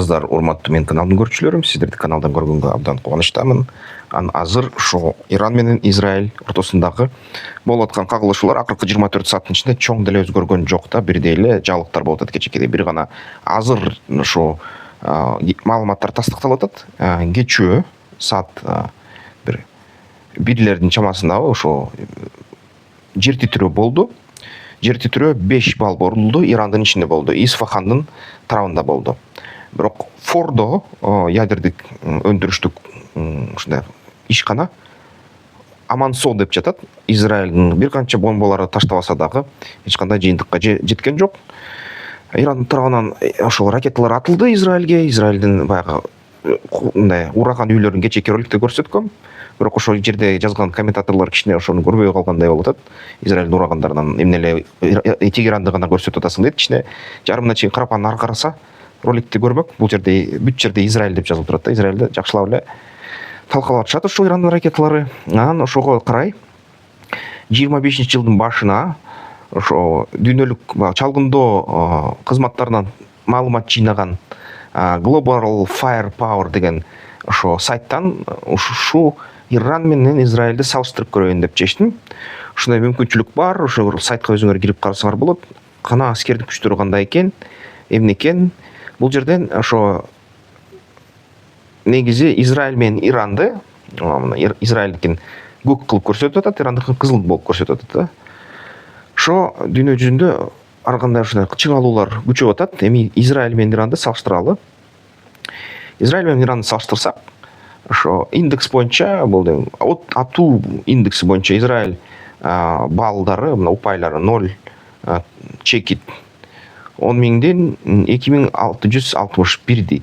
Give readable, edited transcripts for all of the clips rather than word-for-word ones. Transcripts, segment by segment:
Саламатсыздар, урматтуу менин каналдын көрүүчүлөрүм. Сиздерди каналдан көргөнгө абдан кубанычтамын. Азыр ошо Иран менен Израиль ортосундагы болуп аткан кагылышуулар акыркы 24 сааттын ичинде чоң деле өзгөргөн жок да, бирдей эле жаңылыктар болуп атат кечээкидей. Бир гана азыр ошо маалыматтар тастыкталып атат. Кечөө саат бир бирлердин чамасындагы ошо жер титирөө болду. Жер титирөө 5 балл борулду, Ирандын ичинде болду, Исфахандын тарабында болду. Бирок Фордо ядердик өндүрүштүк ушундай ишкана аман-соо деп жатат. Израилдин бир канча бомбаларды таштабаса дагы эч кандай жыйынтыкка жеткен жок. Ирандын тарабынан ошол ракеталар атылды Израилге. Израилдин баягы мындай ураган үйлөрүн кечээки роликте көрсөткөм. Бирок ошол жерде жазган комментаторлор кичине ошону көрбөй калгандай болуп атат. Израилдин урагандарынан эмне эле Тегеранды гана көрсөтүп атасың дейт. Кичине жарымына чейин карап анан ары караса роликти көрмөк. Бул жерде бүт жерде Израиль деп жазылып турат да. Израилде жакшылап эле талкалап атышат ошол Ирандын ракеталары. Анан ошого карай 25-жылдын башына ошо дүйнөлүк чалгындоо кызматтарынан маалымат жыйнаган Global Firepower деген ошо сайттан ушул Иран менен Израилди салыштырып көрөйүн деп чечтим. Ушундай мүмкүнчүлүк бар. Ошо сайтка өзүңөр кирип карасаңар болот. Кана аскердик күчтөрү кандай экен, эмне экен? Бул жерден ошо негизи Израиль менен Иранды, Израилдикин көк кылып көрсөтүп атат, Ирандыкын кызыл болуп көрсөтүп атат да. Ошо дүйнө жүзүндө ар кандай ушундай чыңалуулар күчөп атат. Эми Израиль менен Иранды салыштыралы. Израиль менен Иранды салыштырсак, ошо индекс боюнча, бул атуу индекси боюнча Израиль баллдары, мына упайлары 0 чекит 10.000ден 2661 дейт.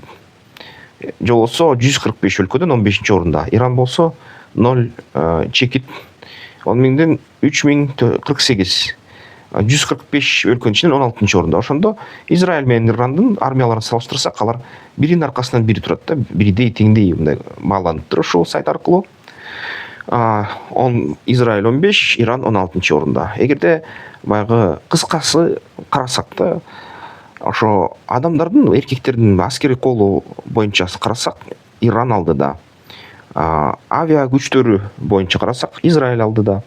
Жолосо 145 өлкөдөн 15-орунда. Иран болсо 0 чекит 10.000ден 3048. 145 өлкөнүн ичинен 16-орунда. Ошондо Израиль менен Ирандын армияларын салыштырсак, алар биринин аркасынан бири турат да, бирдей теңдей мындай мааланып тур ушул сайт аркылуу. Израиль 15, Иран 16-орунда. Эгерде баягы кыскасы карасак да, ошо адамдардын, эркектердин аскери колу боюнча карасак, Иран алдыда. Авиа күчтөрү боюнча карасак, Израиль алдыда.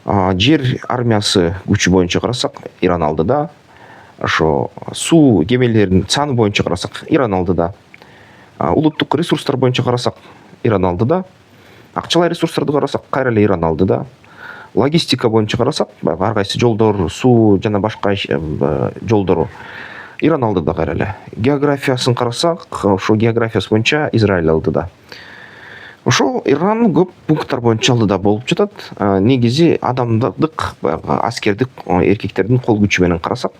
Жер армиясы күчү боюнча карасак, Иран алдыда. Ошо суу кемелеринин саны боюнча карасак, Иран алдыда. Улуттук ресурстар боюнча карасак, Иран алдыда. Акчалай ресурстарды карасак, кайра эле Иран алдыда. Логистика боюнча карасак, ар кайсы жолдор, суу жана башка жолдору Иран алдыда кайра эле. Географиясын карасак, ошо географиясы боюнча Израиль алдыда. Ошо Иран көп пункттар боюнча алдыда болуп жатат. Негизи адамдык, аскердик эркектердин кол күчү менен карасак,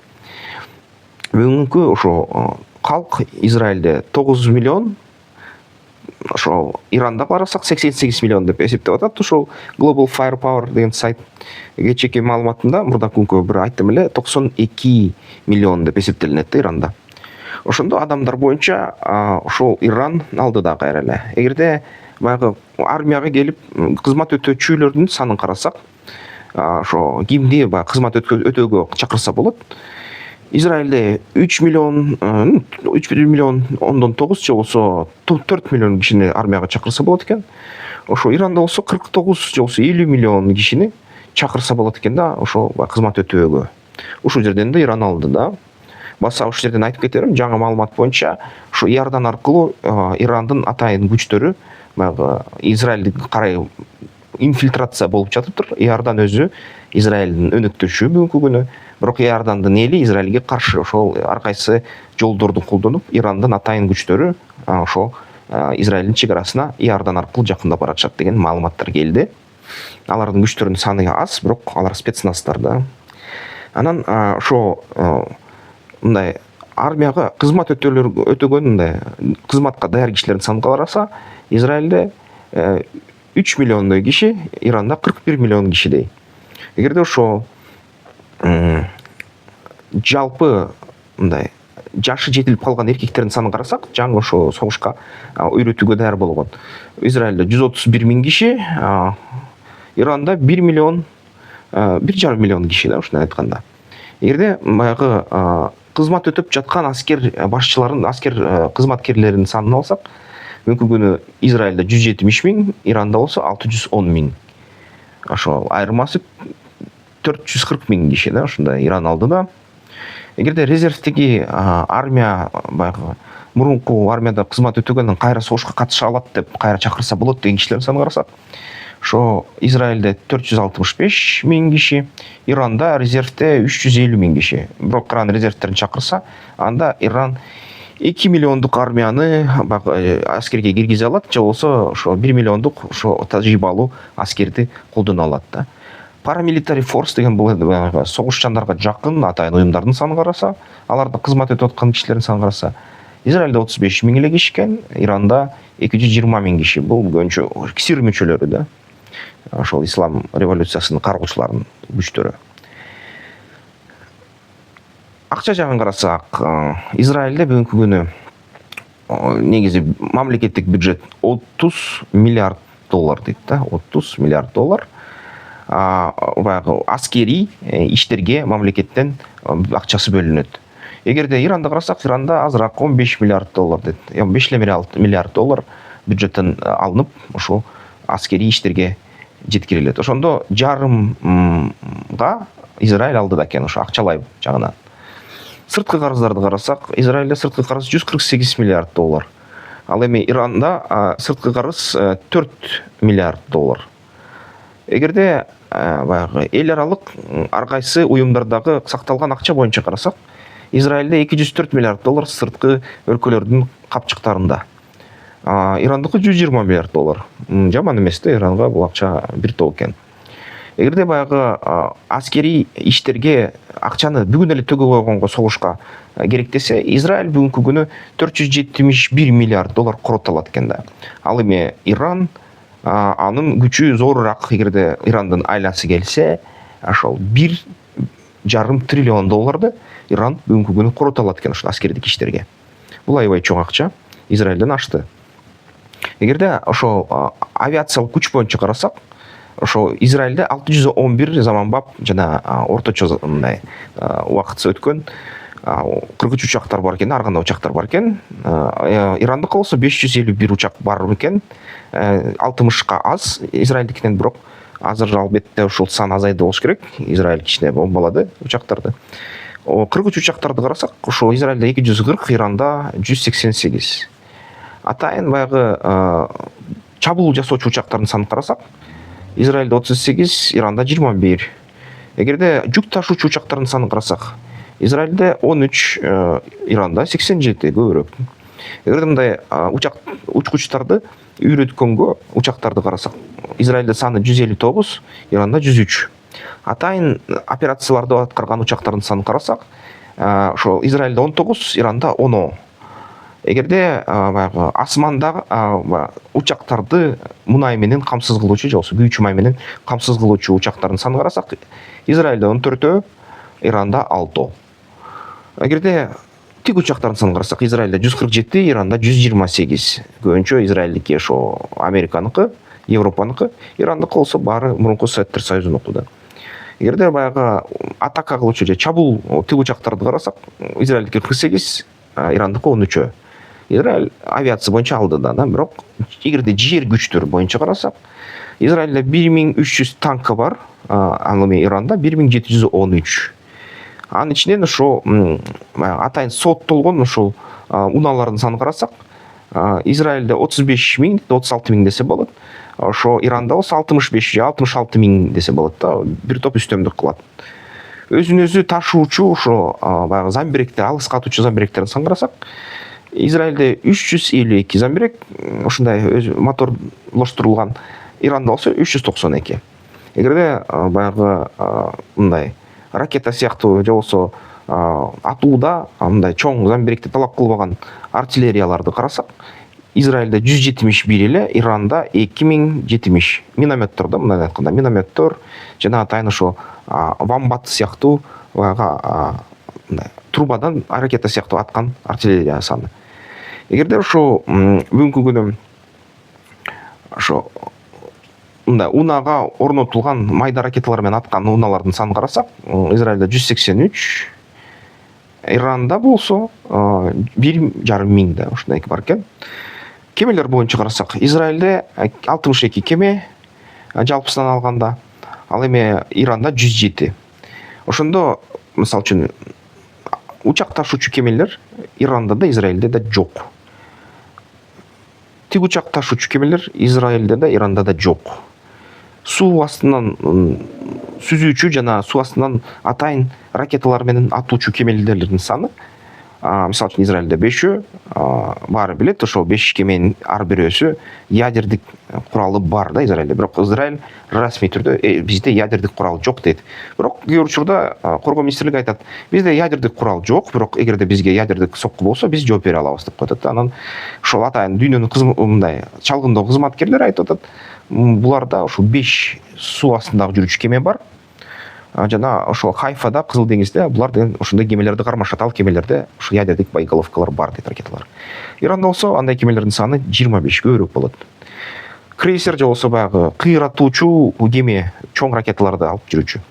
бүгүнкү ошо калк Израилде 9 миллион, ошо Иранда карасак 88 миллион деп эсептеп атат. Ошол Global Firepower деген сайт кечээки маалыматында мурдакы күнгө бир айттым эле 92 миллион деп эсептелинет да Иранда. Ошондо адамдар боюнча ошол Иран алдыда кайра эле. Эгерде баягы армияга келип кызмат өтөөчүлөрдүн санын карасак, ошо кимди баягы кызмат өтөөгө чакырса болот. Израилде 3 миллион 9 же болсо 4 миллион кишини армияга чакырса болот экен. Ошо Иранда болсо 49 же болсо 50 миллион кишини чакырса болот экен да, ошо кызмат өтөөгө. Ушул жерден да Иран алдыда. Баса ушул жерден айтып кетерим, жаңы маалымат боюнча, ошо Иордан аркылуу Ирандын атайын күчтөрү баягы Израилди карай инфильтрация болуп жатыптыр. Иордан өзү Израилдин өнөктөшү бүгүнкү күнү. Бирок Иордандын эли Израилге каршы ошол ар кайсы жолдорду колдонуп, Ирандын атайын күчтөрү ошо Израилдин чек арасына Иордан аркылуу жакындап баратышат деген маалыматтар келди. Алардын күчтөрүнүн саны аз, бирок алар спецназдар да. Анан ошо мындай армияга кызмат өтөгөн мындай кызматка даяр кишилердин санын караса, Израилде 3 миллиондой киши, Иранда 41 миллион кишидей. Эгерде ошо жалпы мындай жашы жетилип калган эркектердин санын карасак, жаңы ошо согушка үйрөтүүгө даяр болгон Израилде 131 миң киши, Иранда 1 миллион 1,5 миллион киши да, ушундай айтканда. Эгерде баягы кызмат өтөп жаткан аскер башчыларын, аскер кызматкерлеринин санын алсак, бүгүнкү күнү Израилде 170 миң, Иранда болсо 610 миң. Ошол айырмасы 440 миң киши да, ушундай Иран алдыда. Эгерде резервдеги армия баягы мурунку армияда кызмат өтөгөндөн кайра согушка катыша алат деп кайра чакырса болот деген кишилердин санын карасак, ошо Израилде 465 миң киши, Иранда резервде 350 миң киши. Бирок Иран резервдерин чакырса, анда Иран 2 миллиондук армияны аскерге киргизе алат, же болсо ошо 1 миллиондук ошо тажрыйбалуу аскерди колдоно алат да. Paramilitary force деген бул согушчандарга жакын атайын уюмдардын санын караса, аларда кызмат өтүп аткан кишилердин санын караса, Израилде 35 миң эле киши экен, Иранда 220 миң киши. Бул көбүнчө КСИР мүчөлөрү да. Ошол ислам революциясынын каргоочуларынын күчтөрү. Акча жагын карасак, Израилде бүгүнкү күнү негизи мамлекеттик бюджет 30 миллиард доллар дейт да, 30 миллиард доллар. Баягы аскери иштерге мамлекеттен акчасы бөлүнөт. Эгерде Иранды карасак, Иранда азыраак 15 миллиард доллар дейт. 15 миллиард доллар бюджеттен алынып, ошо аскери иштерге жеткирилет. Ошондо жарымга Израиль алдыда экен, ошо акчалай жагынан. Сырткы карыздарды карасак, Израилде сырткы карыз 148 миллиард доллар. Ал эми Иранда сырткы карыз 4 миллиард доллар. Эгерде баягы эл аралык ар кайсы уюмдардагы сакталган акча боюнча карасак, Израилде 204 миллиард доллар сырткы өлкөлөрдүн капчыктарында. Ирандыкы 120 миллиард доллар. Жаман эмес да, Иранга бул акча бир топ экен. Эгерде баягы аскери иштерге акчаны бүгүн эле төгө койгонго согушка керек десе, Израиль бүгүнкү күнү 471 миллиард доллар коротолот экен да. Ал эми Иран анын күчү зоорураак, эгерде Ирандын айласы келсе, ошол 1,5 триллион долларды Иран бүгүнкү күнү коротолот экен ошол аскердик иштерге. Бул аябай чоң акча, Израилден ашты. Эгерде ошол авиациялык күч боюнча карасак, ошо Израилде 611 заманбап жана орточо мындай убакытсы өткөн 43 учактар бар экен, ар кандай учактар бар экен. Ирандыкы болсо 551 учак бар экен. 60ка аз Израилдикинен, бирок азыр албетте ушул сан азайды болуш керек. Израиль кичине бомбалады учактарды. 43 учактарды карасак, ошо Израилде 240, Иранда 188. Атайын баягы чабуул жасоочу учактардын санын карасак, Израилде 38, Иранда 21. Эгерде жүк ташуучу учактардын санын карасак, Израилде 13, Иранда 87, көбүрөөк. Эгерде мындай учкучтарды үйрөткөнгө учактарды карасак, Израилде саны 159, Иранда 103. Атайын операцияларды аткарган учактардын санын карасак, ошо Израилде 19, Иранда 10. Эгерде баягы асманда учактарды мунай менен камсыз кылуучу, же болбосо күйүүчү май менен камсыз кылуучу учактардын санын карасак, Израилде 14, Иранда 6. Эгерде тик учактардын санын карасак, Израилде 147, Иранда 128. Көбүнчө Израилдики ошо Американыкы, Европаныкы, Ирандыкы болсо баары мурунку Советтер Союзунуку да. Эгерде баягы атака кылуучу же чабуул тик учактарды карасак, Израилдики 48, Ирандыкы 13. Израиль авиация боюнча алдыда да, бирок эгерде жер күчтөр боюнча карасак, Израилде 1300 танкы бар, ал эми Иранда 1713. Анын ичинен ошо атайын соттолгон ошол унаалардын санын карасак, Израилде 35 миң, 36 миң десе болот. Ошо Иранда болсо 65 же 66 миң десе болот да, бир топ үстөмдүк кылат. Өзүн өзү ташуучу ошо баягы замбиректер, алыс катуучу замбиректердин санын карасак, Израилде 352 замбирек, ошундай өз моторлоштурулган, Иранда болсо 392. Эгерде баягы мындай ракета сыяктуу же болсо атууда мындай чоң замбиректи талап кылбаган артиллерияларды карасак, Израилде 171 эле, Иранда 2070. Минометтор да, мындай айтканда минометтор жана атайын ошо вамбат сыяктуу баягы мындай трубадан ракета сыяктуу аткан артиллерия саны. Эгерде ошо бүгүнкү күнү ошо мындай унага орнотулган майда ракеталар менен аткан унаалардын санын карасак, Израилде 183, Иранда болсо 1,5 да ушундай бар экен. Кемелер боюнча карасак, Израилде 62 кеме жалпысынан алганда, ал эми Иранда 107. Ошондо мисалы үчүн учак ташуучу кемелер Иранда да, Израилде да жок. Тик учак ташуучу кемелер Израилде да, Иранда да жок. Суу астынан сүзүүчү жана суу астынан атайын ракеталар менен атуучу кемелердин саны, мисалы үчүн Израилде 5, баары билет, ошол 5 кеменин ар бирөөсү ядердик куралы бар да Израилде. Бирок Израиль расмий түрдө бизде ядердик курал жок дейт. Бирок кээ бир учурда коргоо министрлиги айтат, бизде ядердик курал жок, бирок эгерде бизге ядердик сокку болсо, биз жооп бере алабыз деп коет. Анан ошол атайын дүйнөнүн мындай чалгындоо кызматкерлери айтып атат, буларда ошол 5 суу астындагы жүрүүчү кеме бар. Жана ошол Хайфада, Кызыл деңизде булар деген ошондой кемелерди кармашат. Ал кемелерде ошол ядердик боеголовкалар бар дейт, ракеталар. Иранда болсо андай кемелердин саны 25 көбүрөөк болот. Крейсер же болсо баягы кыйратуучу кеме, чоң ракеталарды алып жүрүүчү.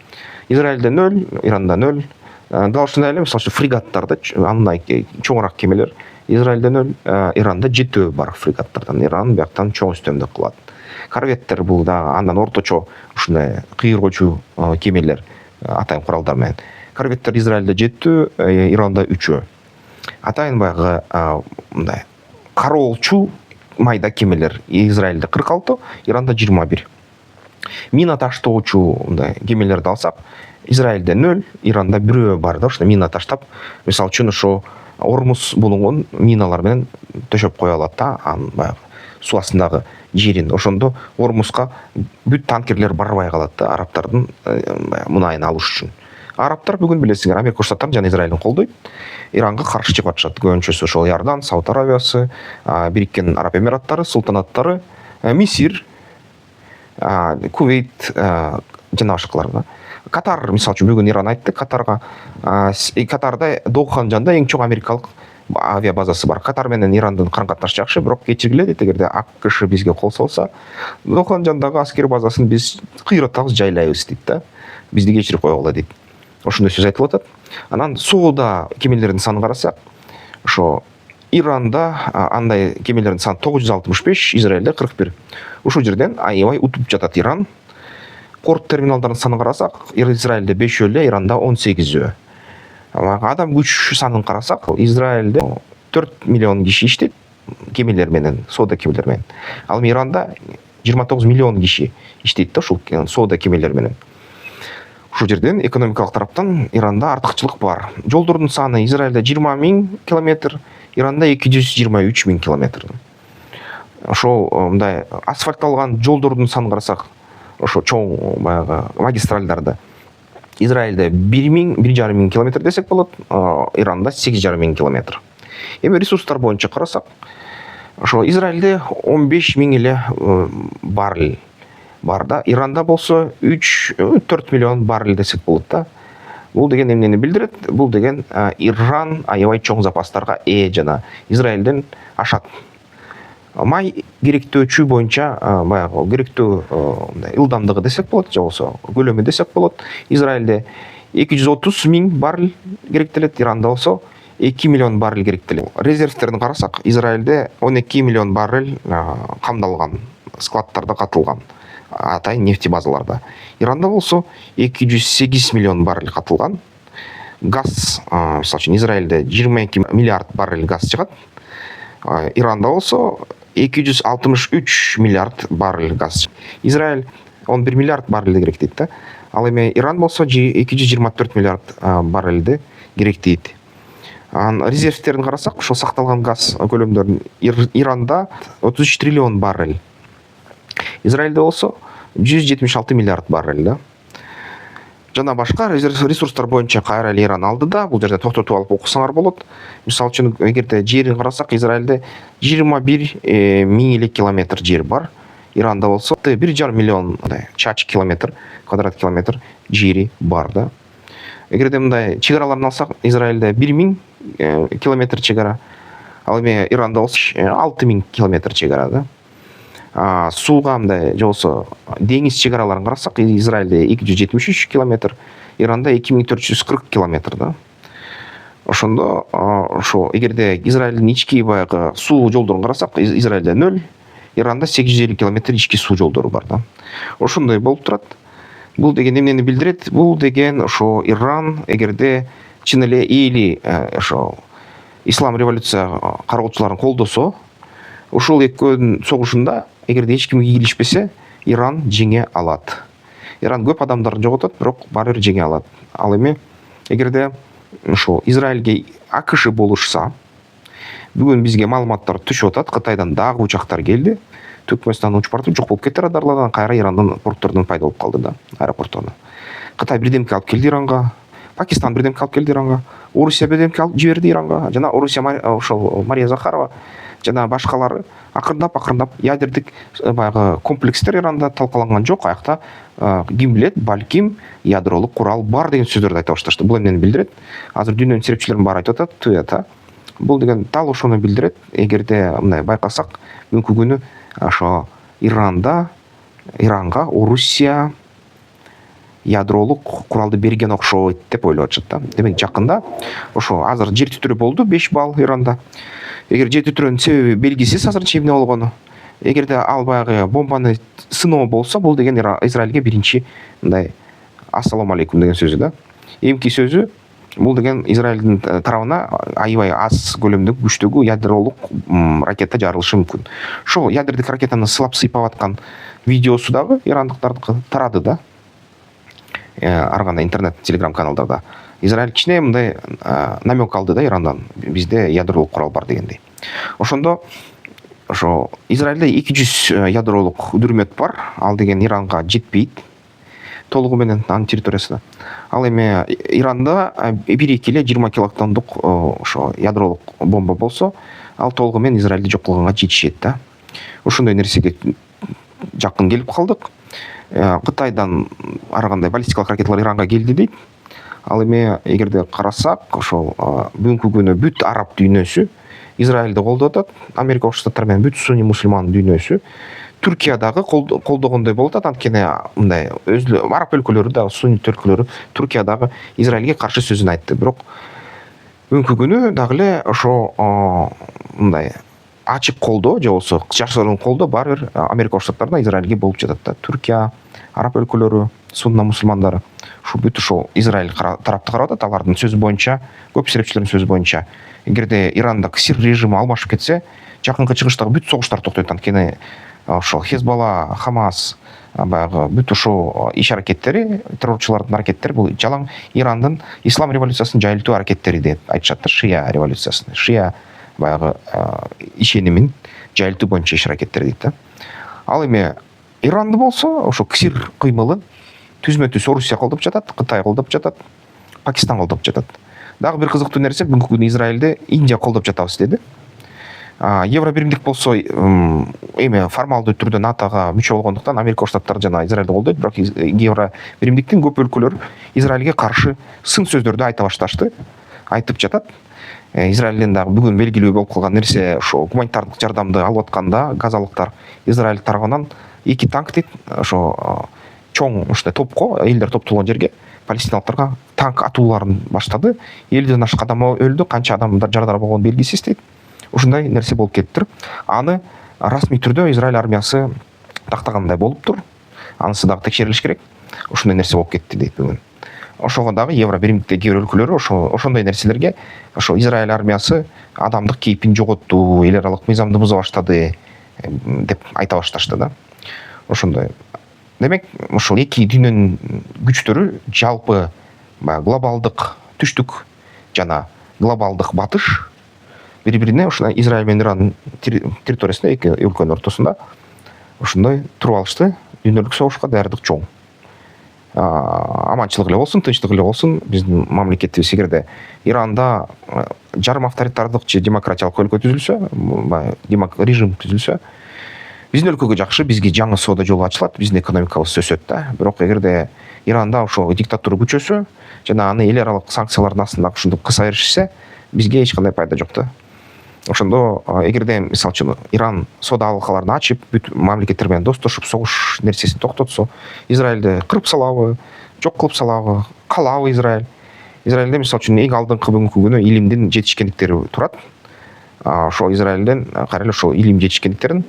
Израилде 0, Иранда 0. Дал ошондой эле мисалы үчүн фрегаттарды, андай чоңураак кемелер Израилде 0, Иранда 7 бар фрегаттардан. Иран бияктан чоң үстөмдүк кылат. Корветтер бул да андан орточо ушундай кыйыргычу кемелер, атайын куралдар менен. Корветтер Израилде 7, Иранда 3. Атайын баягы мындай кароолчу майда кемелер Израилде 46, Иранда 21. Мина таштоочу мындай кемелерди алсак, Израилде 0, Иранда 1 бар да, ошо мина таштап, мисалы үчүн ошо Ормуз булунгун миналар менен төшөп кое алат да, баягы суу астындагы жерин. Ошондо Ормузга бүт танкерлер барбай калат да, арабтардын мунайын алыш үчүн. Арабтар бүгүн билесиңер, Америка Коштук Штаттары жана Израилин колдойт. Иранга каршы чыгып атышат. Көбүнчөсү ошол Иордан, Сауд Арабиясы, Бириккен Араб Эмираттары, Султанаттары, Мисир, Кувейт жана башкалар. Катар, мисалы үчүн бүгүн Иран айтты, Катарда Доханын жанында эң чоң америкалык авиабазасы бар. Катар менен Ирандын карым-катнашы жакшы, бирок кечиргиле дейт, эгерде АКШ бизге кол салса, Доханын жанындагы аскер базасын биз кыйратабыз, жайлайбыз дейт да. Бизди кечирип койгула дейт. Ошондой сөз айтылып атат. Анан соодо кемелердин санын карасак, ошо Иранда андай кемелердин саны 965, Израилде 41. Ушул жерден аябай утуп жатат Иран. Порт терминалдарын санын карасак, Израилде 5 эле, Иранда 18. Адам күч санын карасак, Израилде 4 миллион киши иштейт кемелер менен, соодо кемелер менен. Ал Иранда 29 миллион киши иштейт да ушул соодо кемелер менен. Ушул жерден экономикалык тараптан Иранда артыкчылык бар. Жолдордун саны Израилде 20 000 километр, Иранда 223 000 километр. Ошол мындай асфальтталган жолдордун санын карасак, ошо чоң баягы магистралдарда Израилде 1,5 000 километр десек болот, Иранда 8,5 000 километр. Эми ресурстар боюнча карасак, ошо Израилде 15 000 эле баррель бар да, Иранда болсо 3-4 миллион баррель десек болот да. Бул деген эмнени билдирет? Бул деген Иран аябай чоң запастарга ээ жана Израилден ашат. Май керектөөчү боюнча баягы керектөө ылдамдыгы десек болот, же болсо көлөмү десек болот. Израилде 230 000 баррель керектелет, Иранда болсо 2 миллион баррель керектелет. Резервтерин карасак, Израилде 12 миллион баррель камдалган, складтарда катылган, атайын нефти базаларда. Иранда болсо 208 миллион баррель катылган. Газ, мисалы үчүн Израилде 22 миллиард баррель газ чыгат. Иранда болсо 263 миллиард баррель газ. Израиль 11 миллиард баррель керектейт да. Ал эми Иран болсо 224 миллиард баррельди керектейт. Резервтерин карасак, ошол сакталган газ көлөмдөрүн Иранда 33 триллион баррель. Израилде болсо 176 миллиард баррель да. Жана башка ресурстар боюнча кайра эле Иран алды да, бул жерде токтотуп алып окусаңар болот. Мисалы үчүн эгерде жерин карасак, Израилде 21 000 эле километр жер бар. Иранда болсо 1,5 миллион чач километр, квадрат километр жери бар да. Эгерде мындай чегараларын алсак, Израилде 1000 километр чегара, ал эми Иранда болсо 6000 километр чегара да. Сууга мындай же болсо деңиз чегараларын карасак, Израилде 273 километр, Иранда 2440 километр да. ошондо ошо эгерде Израилдин ички баягы суу жолдорун карасак, Израилде 0, Иранда 850 километр ички суу жолдору бар да. Ошондой болуп турат. Бул деген эмнени билдирет? Бул деген ошо Иран эгерде чын эле эли ошо ислам революция кароочуларын колдосо, ушул экөөнүн согушунда эгерде эч ким кийлишпесе, Иран жеңе алат. Иран көп адамдарын жоготот, бирок баары бир жеңе алат. Ал эми эгерде ошо Израилге АКШ болушса, бүгүн бизге маалыматтар түшүп атат, Кытайдан дагы учактар келди. Түркмөнстан учуп барып жок болуп кетти радарлардан, кайра Ирандын портторунан пайда болуп калды да, аэропортторунан. Кытай бирдемке алып келди Иранга, Пакистан бирдемке алып келди Иранга, Орусия бирдемке алып жиберди Иранга, жана Орусия ошол Мария Захарова жана башкалары акырындап ядердик баягы комплекстер Иранда талкаланган жок. Аякта ким билет, балким ядролук курал бар деген сөздөрдү айта башташты. Бул эмнени билдирет? Азыр дүйнөнүн серепчилеринин баары айтып атат, бул деген дал ошону билдирет. Эгерде мындай байкасак, бүгүнкү күнү ошо Иранга Орусия ядролук куралды берген окшойт деп ойлоп атышат да. Демек жакында ошо азыр жер титирөө болду, 5 балл Иранда. Эгер жер титирөөнүн себеби белгисиз азырынча эмне болгону. Эгерде ал баягы бомбаны сыноо болсо, бул деген Израилге биринчи мындай ассаламу алейкум деген сөзү да. Эмки сөзү бул деген Израилдин тарабына аябай аз көлөмдөгү күчтөгү ядролук ракета жарылышы мүмкүн. Ошол ядердик ракетаны сылап сыйпап аткан видеосу дагы ирандыктардыкы тарады да. Ар кандай интернет, телеграм каналдарда. Израиль кичине мындай намек алды да Ирандан, бизде ядролук курал бар дегендей. Ошондо ошо Израилде 200 ядролук үдүрмөт бар. Ал деген Иранга жетпейт толугу менен анын территориясына. Ал эми Иранда 1-2 эле 20 килотондук ошо ядролук бомба болсо, ал толугу менен Израилди жок кылганга жетишет да. Ошондой нерсеге жакын келип калдык. Кытайдан ар кандай баллистикалык ракеталар Иранга келди дейт. Ал эми эгерде карасак, ошол бүгүнкү күнү бүт араб дүйнөсү Израилди колдоп атат, Америка Коңшу Штаттары менен бүт сунни мусулман дүйнөсү Түркия дагы колдогондой болуп атат. Анткени мындай араб өлкөлөрү да, сунни өлкөлөрү Түркия дагы Израилге каршы сөзүн айтты. Бирок бүгүнкү күнү дагы эле ошо мындай ачык колдоо же болбосо жашыруун колдоо баары бир Америка Коңшу Штаттарына Израилге болуп жатат да. Түркия, араб өлкөлөрү, сунна мусулмандары ушу бүт ошол Израиль тарапты карап атат. Алардын сөзү боюнча, көп серепчилердин сөзү боюнча, эгерде Иранда ксир режими алмашып кетсе, жакынкы чыгыштагы бүт согуштар токтойт. Анткени ошол Хезболла, Хамас, баягы бүт ошол иш аракеттери, террорчулардын аракеттери бул жалаң Ирандын ислам революциясын жайылтуу аракеттери деп айтышат да, шия революциясын. Шия баягы ишенимин жайылтуу боюнча иш аракеттери дейт да. Ал эми Иранды болсо, ошо ксир кыймылын түзмө-түз Орусия колдоп жатат, Кытай колдоп жатат, Пакистан колдоп жатат. Дагы бир кызыктуу нерсе, бүгүнкү күнү Израилди Индия колдоп жатабыз деди. Евробиримдик болсо эми формалдуу түрдө НАТОга мүчө болгондуктан Америка Коңшу Штаттары жана Израилди колдойт, бирок Евробиримдиктин көп өлкөлөрү Израилге каршы сын сөздөрдү айта башташты, айтып жатат. Израилдин дагы бүгүн белгилүү болуп калган нерсе, ошо гуманитардык жардамды алып атканда газалыктар Израиль тарабынан 2 танк дейт, ошо чоң ушундай топко, элдер топтолгон жерге палестиналыктарга танк атууларын баштады. 50ден ашык адам өлдү, канча адамдар жардара болгону белгисиз дейт. Ушундай нерсе болуп кетиптир. Аны расмий түрдө Израиль армиясы тактагандай болуптур. Анысы дагы текшерилиш керек. Ушундай нерсе болуп кетти дейт бүгүн. Ошого дагы Евробиримдиктеги кээ бир өлкөлөрү ошондой нерселерге ошо Израиль армиясы адамдык кейпин жоготту, эл аралык мыйзамды буза баштады деп айта башташты да. Ошондой. Демек, ошол эки дүйнөнүн күчтөрү жалпы глобалдык түштүк жана глобалдык батыш бири-бирине ушундай Израиль менен Ирандын территориясында, эки өлкөнүн ортосунда ошондой туруп алышты. Дүйнөлүк согушка даярдык чоң. Аманчылык эле болсун, тынчтык эле болсун биздин мамлекетибиз. Эгерде Иранда жарым авторитардык же демократиялык өлкө түзүлсө, режим түзүлсө, биздин өлкөгө жакшы, бизге жаңы соода жолу ачылат, биздин экономикабыз өсөт да. Бирок эгерде Иранда ошо диктатура күчөсө жана аны эл аралык санкциялардын астында ушинтип кыса беришсе, бизге эч кандай пайда жок да. Ошондо эгерде мисалы үчүн Иран соода алкаларын ачып, бүт мамлекеттер менен достошуп, согуш нерсесин токтотсо, Израилди кырып салабы, жок кылып салабы, калабы Израиль? Израильде мисалы үчүн эң алдыңкы бүгүнкү күнү илимдин жетишкендиктери турат. Ошо Израильден кайра эле ошо илим жетишкендиктерин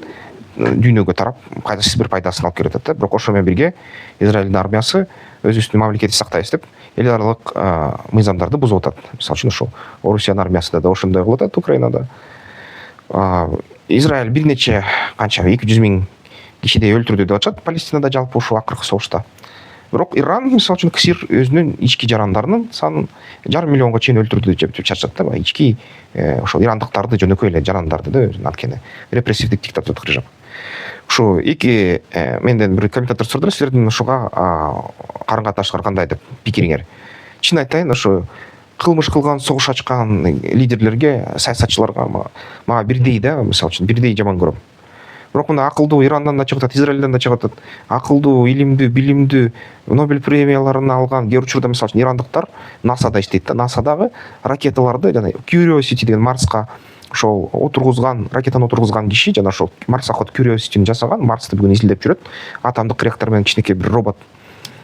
дүйнөгө тарап кайсыз бир пайдасын алып келип атат да. Бирок ошо менен бирге Израильдин армиясы өзүбүздүн мамлекетти сактайбыз деп эл аралык мыйзамдарды бузуп атат. Мисалы үчүн ошо Орусиянын армиясында да ошондой кылып атат, Украинада. Израиль бир нече канча 200 миң кишидей өлтүрдү деп атышат Палестинада жалпы ушул акыркы согушта. Бирок Иран мисалы үчүн КСИР өзүнүн ички жарандарынын санын 1,5 миллионго чейин өлтүрдү деп чачат да. Ички ошол ирандыктарды жөнөкөй эле жарандарды да өзүнүн анткени репрессивдик диктатурдук режим. Ушу эки менден бир комментатор сурду, силердин ушуга карым катнашыңар кандай деп пикириңер. Чын айтайын, ошо кылмыш кылган, согуш ачкан лидерлерге, саясатчыларга мага бирдей да, мисалы үчүн бирдей жаман көрөм. Бирок мына акылдуу Ирандан да чыгып атат, Израилден да чыгып атат. Акылдуу, илимдүү, билимдүү, Нобель премияларын алган, кээ бир учурда мисалы үчүн ирандыктар НАСАда иштейт да, НАСАдагы ракеталарды жана Curiosity деген Марска ошол отургузган, ракетаны отургузган киши жана ошол марсоход Curiosity'ни жасаган, Марсты бүгүн изилдеп жүрөт. Атомдук реактор менен кичинекей бир робот.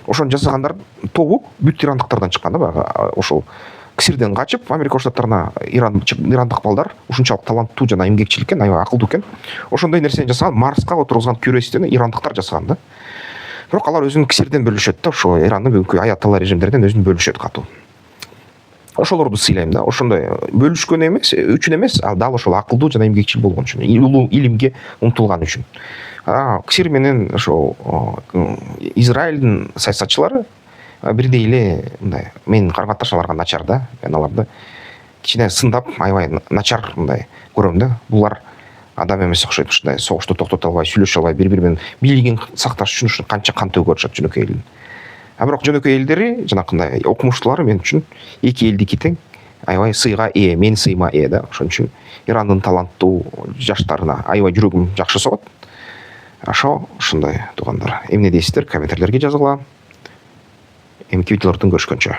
Ошону жасагандар тобу бүт ирандыктардан чыккан да, баягы ошол КСИРден качып Америка Коңшу Штаттарына ирандык балдар ушунчалык таланттуу жана эмгекчил экен, аябай акылдуу экен. Ошондой нерсени жасаган, Марска отургузган Curiosity'ни ирандыктар жасаган да. Бирок алар өзүнүн КСИРден бөлүшөт да, ошо Ирандын бүгүнкү аятолла режимдеринен өзүн бөлүшөт катуу. Ошолорду сыйлайм да. Ошондой бөлүшкөн эмес, үчүн эмес, ал дал ошол акылдуу жана эмгекчил болгон үчүн, улуу илимге умтулган үчүн. КСИР менен ошол Израилдин саясатчылары бирдей эле мындай менин карым катнашаларга начар да. Мен аларды кичине сындап, аябай начар мындай көрөм да. Булар адам эмес окшойт, ушундай согушту токтото албай, сүйлөшө албай, бири-бири менен бийлигин сакташ үчүн ушун канча кан төгүп атышат жөнөкөй элдин. Бирок жөнөкөй элдери жанакындай окумуштуулары мен үчүн эки элдики тең аябай сыйга ээ, мен сыйма ээ да. Ошон үчүн Ирандын таланттуу жаштарына аябай жүрөгүм жакшы согот. Ошондой туугандар. Эмне дейсиздер? Комментарийлерге жазгыла. Эмки видеолордон көрүшкөнчө.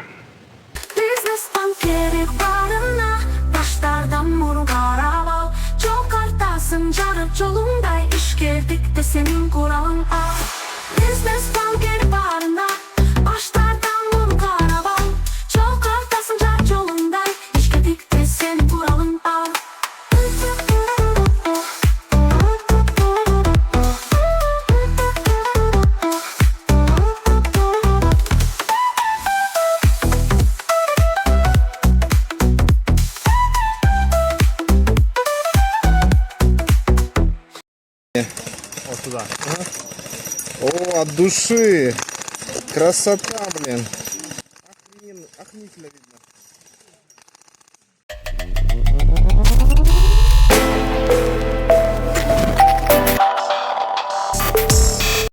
Бизнес банкери барына баштардан мурун карап ал. Жол картасын жарып жолуңдай ишкердикте сенин куралың ал. Бизнес банкери барына баштардан мурун карап ал. Жол картасын жарып жолуңдай ишкердикте сенин куралың ал. Вот туда. О, от души. Красота, блин. Охренительно видно.